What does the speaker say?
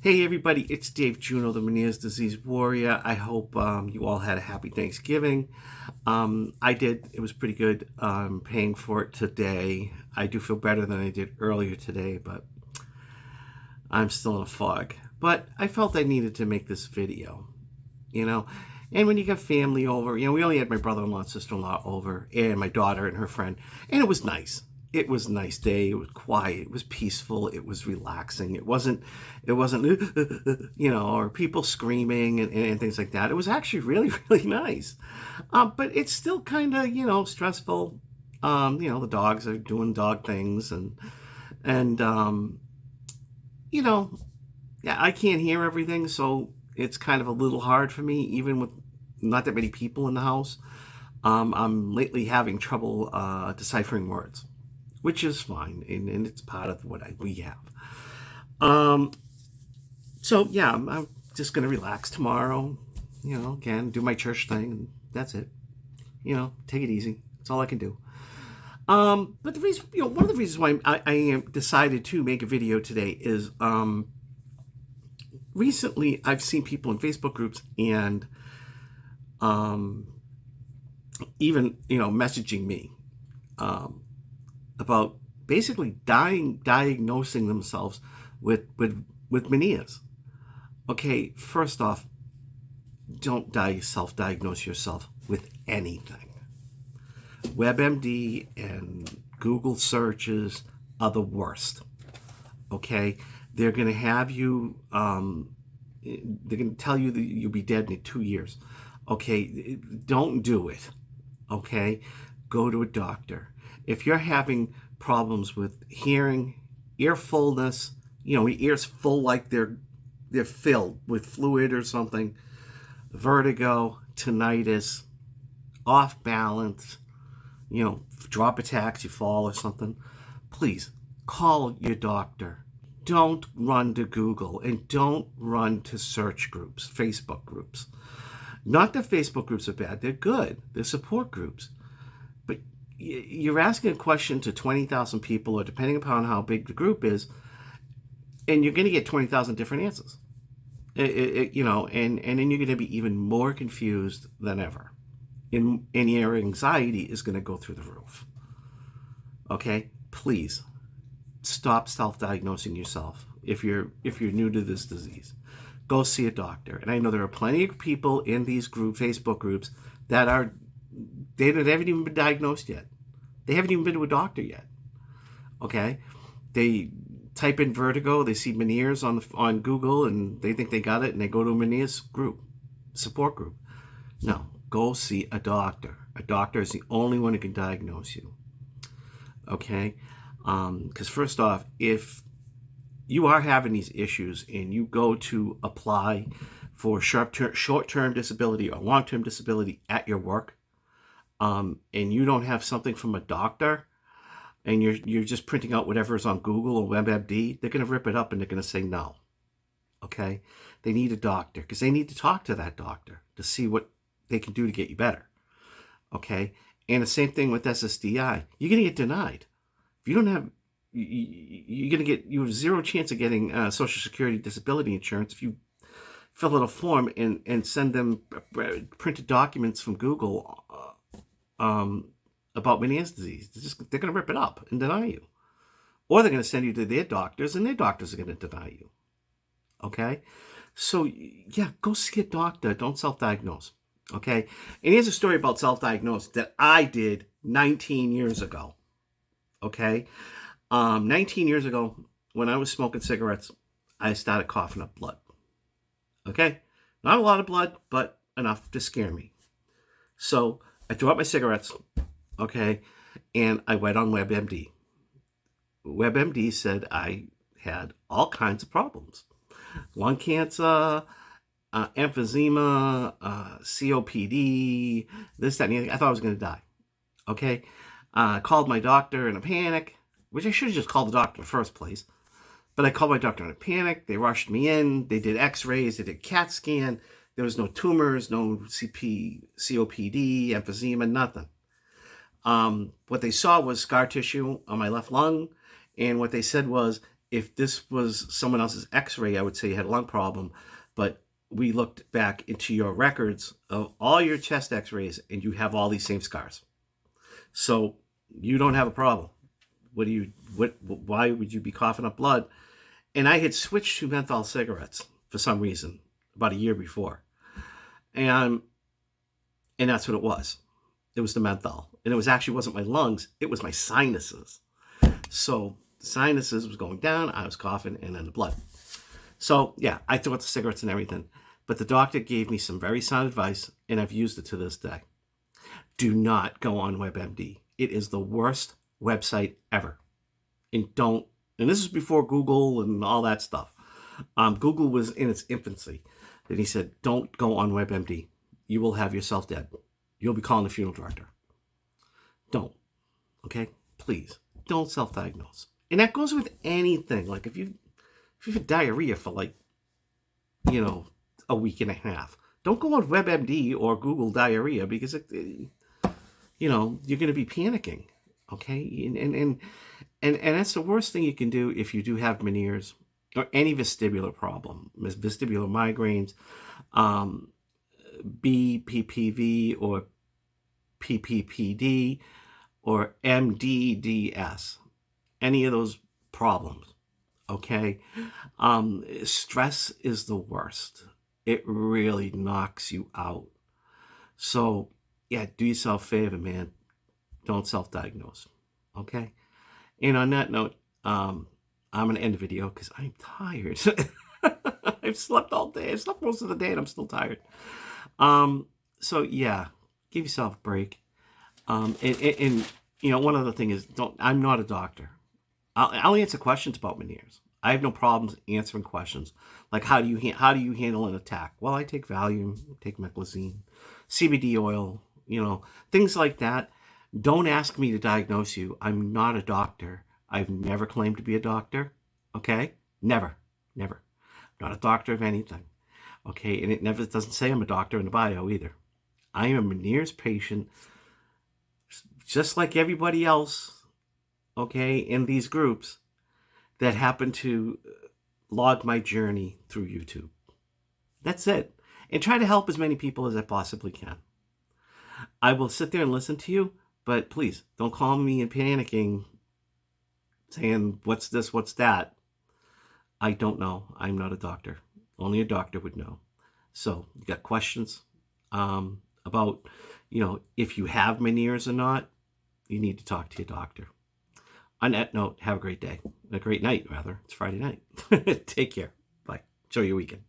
Hey everybody, it's Dave Juno, the Meniere's Disease Warrior. I hope you all had a happy Thanksgiving. I did. It was pretty good. I'm paying for it today. I do feel better than I did earlier today, but I'm still in a fog. But I felt I needed to make this video, you know. And when you get family over, we only had my brother-in-law and sister-in-law over and my daughter and her friend, and it was nice. It was a nice day. It was quiet. It was peaceful. It was relaxing. It wasn't, or people screaming and things like that. It was actually really, really nice. But it's still kind of, stressful. The dogs are doing dog things and yeah, I can't hear everything. So it's kind of a little hard for me, even with not that many people in the house. I'm lately having trouble deciphering words, which is fine, and it's part of what we have. So yeah, I'm just gonna relax tomorrow. Again, do my church thing, and that's it. Take it easy. That's all I can do. But the reason, one of the reasons why I decided to make a video today is recently I've seen people in Facebook groups and even messaging me about basically diagnosing themselves with Meniere's. Okay, first off, don't self-diagnose yourself with anything. WebMD and Google searches are the worst. Okay, they're going to have you. They're going to tell you that you'll be dead in 2 years. Okay, don't do it. Okay, go to a doctor. If you're having problems with hearing, ear fullness, your ears full like they're filled with fluid or something, vertigo, tinnitus, off balance, drop attacks, you fall or something, please call your doctor. Don't run to Google and don't run to search groups, Facebook groups. Not that Facebook groups are bad. They're good. They're support groups. But you're asking a question to 20,000 people, or depending upon how big the group is, and you're going to get 20,000 different answers. And then you're going to be even more confused than ever. And your anxiety is going to go through the roof. Okay? Please stop self-diagnosing yourself if you're new to this disease. Go see a doctor. And I know there are plenty of people in these Facebook groups that they haven't even been diagnosed yet. They haven't even been to a doctor yet. Okay? They type in vertigo, they see Meniere's on Google, and they think they got it, and they go to a Meniere's group, support group. No, go see a doctor. A doctor is the only one who can diagnose you. Okay? Because first off, if you are having these issues and you go to apply for short-term disability or long-term disability at your work, and you don't have something from a doctor, and you're just printing out whatever is on Google or WebMD, they're going to rip it up and they're going to say no. Okay? They need a doctor because they need to talk to that doctor to see what they can do to get you better. Okay? And the same thing with SSDI. You're going to get denied. If you don't have, you have zero chance of getting Social Security disability insurance if you fill out a form and send them printed documents from Google about Meniere's disease. They're going to rip it up and deny you. Or they're going to send you to their doctors, and their doctors are going to deny you. Okay? So, yeah, go see a doctor. Don't self-diagnose. Okay? And here's a story about self-diagnose that I did 19 years ago. Okay? 19 years ago, when I was smoking cigarettes, I started coughing up blood. Okay? Not a lot of blood, but enough to scare me. So I threw out my cigarettes, okay, and I went on WebMD. WebMD said I had all kinds of problems. Lung cancer, emphysema, COPD, this, that, and the other. I thought I was going to die. Okay? Called my doctor in a panic, which I should have just called the doctor in the first place. But I called my doctor in a panic. They rushed me in. They did x-rays. They did CAT scan. There was no tumors, no COPD, emphysema, nothing. What they saw was scar tissue on my left lung. And what they said was, if this was someone else's x-ray, I would say you had a lung problem. But we looked back into your records of all your chest x-rays, and you have all these same scars. So you don't have a problem. Why would you be coughing up blood? And I had switched to menthol cigarettes for some reason about a year before. And that's what it was. It was the menthol. And it actually wasn't my lungs, it was my sinuses. So the sinuses was going down, I was coughing, and then the blood. So yeah, I threw out the cigarettes and everything. But the doctor gave me some very sound advice, and I've used it to this day. Do not go on WebMD. It is the worst website ever. And this is before Google and all that stuff. Google was in its infancy. And he said, don't go on WebMD. You will have yourself dead. You'll be calling the funeral director. Don't. Okay? Please. Don't self-diagnose. And that goes with anything. Like if you've had diarrhea for a week and a half, don't go on WebMD or Google diarrhea, because you're going to be panicking. Okay? And that's the worst thing you can do if you do have Meniere's or any vestibular problem, vestibular migraines, BPPV or PPPD or MDDS, any of those problems. Okay? Stress is the worst. It really knocks you out. So, yeah, do yourself a favor, man. Don't self-diagnose. Okay? And on that note, I'm going to end the video because I'm tired. I've slept all day. I've slept most of the day and I'm still tired. So, yeah, give yourself a break. And one other thing is, I'm not a doctor. I'll answer questions about Meniere's. I have no problems answering questions. Like, how do you handle an attack? Well, I take Valium, take Meclizine, CBD oil, things like that. Don't ask me to diagnose you. I'm not a doctor. I've never claimed to be a doctor. Okay? Never. I'm not a doctor of anything. Okay? And it never doesn't say I'm a doctor in the bio either. I am a Meniere's patient, just like everybody else, okay, in these groups that happen to log my journey through YouTube. That's it. And try to help as many people as I possibly can. I will sit there and listen to you, but please don't call me and panicking, saying, what's this, what's that? I don't know. I'm not a doctor. Only a doctor would know. So you got questions about, if you have Meniere's or not, you need to talk to your doctor. On that note, have a great day. A great night, rather. It's Friday night. Take care. Bye. Enjoy your weekend.